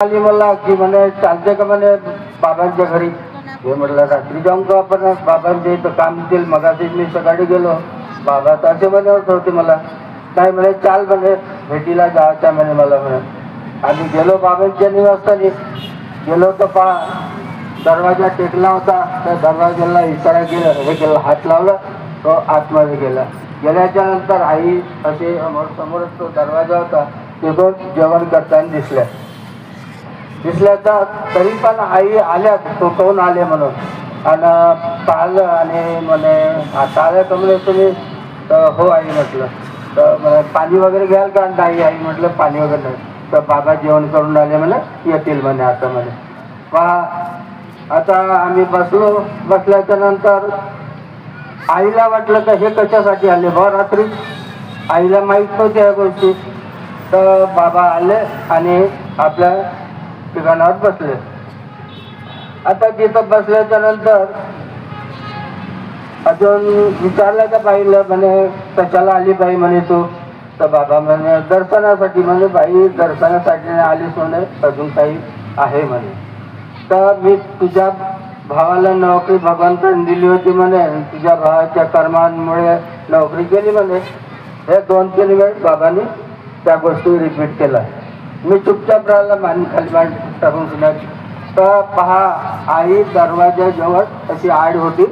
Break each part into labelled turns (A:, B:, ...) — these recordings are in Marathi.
A: आली मला की म्हणे चालते का म्हणे बाबांच्या घरी. हे म्हटलं रात्री जाऊन का आपण बाबांच्या इथं काम देईल. मगाशी मी सकाळी गेलो, बाबा तर असे म्हणत होते मला. नाही म्हणे चाल म्हणे भेटीला जायचं म्हणे मला म्हणे. आम्ही गेलो बाबांच्या निवासस्थानी. गेलो तर दरवाजा टेकला होता. त्या दरवाजाला इशारा केला, हे केलं, हात लावला, तो आतमध्ये गेला. गेल्याच्या नंतर आई असे समोरच तो दरवाजा होता, तिथून जेवण करताना दिसल्या तर तरी पण आई आल्या, तो कोण आले म्हणून. आणि पाहिलं आणि म्हणे आता आल्या तर म्हणे तुम्ही. तर हो आई म्हटलं. तर म्हणे पाणी वगैरे घ्याल का. नाही आई म्हटलं पाणी वगैरे नाही. तर बाबा जेवण करून आले म्हणे, येतील म्हणे आता म्हणे. पहा आता आम्ही बसल्याच्या नंतर आईला वाटलं तर हे कशासाठी आले बा रात्री. आईला माहीत नव्हत्या या गोष्टी. तर बाबा आले आणि आपल्या ठिकाणावर बसले. आता तिथं बसल्याच्या नंतर अजून विचारलं का बाईला, म्हणे कशाला आली बाई म्हणे तू. तर बाबा म्हणे दर्शनासाठी. म्हणे बाई दर्शनासाठी आलीस म्हणे, अजून काही आहे म्हणे. तर मी तुझ्या भावाला नोकरी भगवंताने दिली होती म्हणे, तुझ्या भावाच्या कर्मांमुळे नोकरी केली म्हणे. हे 2-3 वेळ बाबांनी त्या गोष्टी रिपीट केला. मी चुपचाप राहिला, खाली मान टाकून सुद्धा. तर पहा आई दरवाजाजवळ अशी आड होती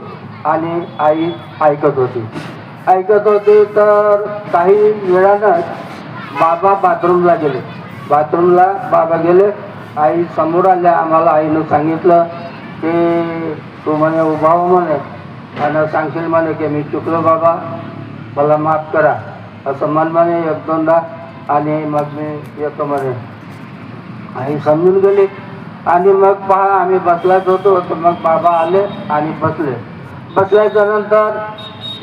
A: आणि आई ऐकत होती. तर काही वेळानं बाबा बाथरूमला गेले. बाथरूमला बाबा गेले, आई समोर आल्या. आम्हाला आईनं सांगितलं की तू म्हणे उभा हो म्हणे आणि सांगशील म्हणे की मी चुकलो बाबा, मला माफ करा असं म्हणे 1-2दा. आणि मग मी येतो म्हणे. आई समजून गेली. आणि मग पहा आम्ही बसलाच होतो. तर मग बाबा आले आणि बसल्याच्या नंतर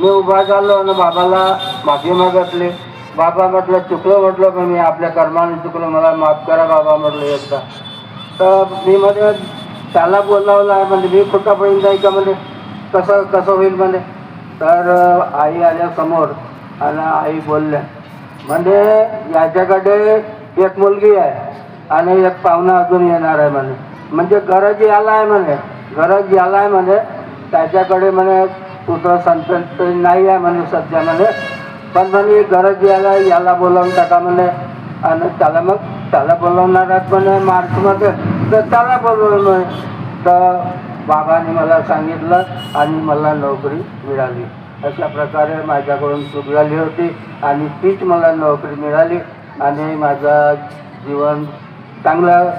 A: मी उभा झालो आणि बाबाला माफी मागितली. बाबा म्हटलं चुकलो म्हटलं मी आपल्या कर्माने चुकलो, मला माफ करा बाबा म्हटलं एकदा. तर मी म्हणजे त्याला बोलावलं आहे म्हणजे मी खोटा पडून जाईल का म्हणजे, कसं होईल म्हणे. तर आई आल्या समोर आणि आई बोलल्या म्हणजे याच्याकडे एक मुलगी आहे आणि एक पाहुणा अजून येणार आहे म्हणे. म्हणजे गरज याला आहे म्हणे. त्याच्याकडे म्हणे पुत्र संतती नाही आहे म्हणे सध्या म्हणे. पण म्हणे गरज याला बोलावून टाका म्हणे. आणि त्याला बोलवणार आहेत म्हणे मार्चमध्ये. तर त्याला बोलवलं म्हणे. तर बाबाने मला सांगितलं आणि मला नोकरी मिळाली. अशा प्रकारे माझ्याकडून चूक झाली होती आणि तीच मला नोकरी मिळाली आणि माझं जीवन चांगलं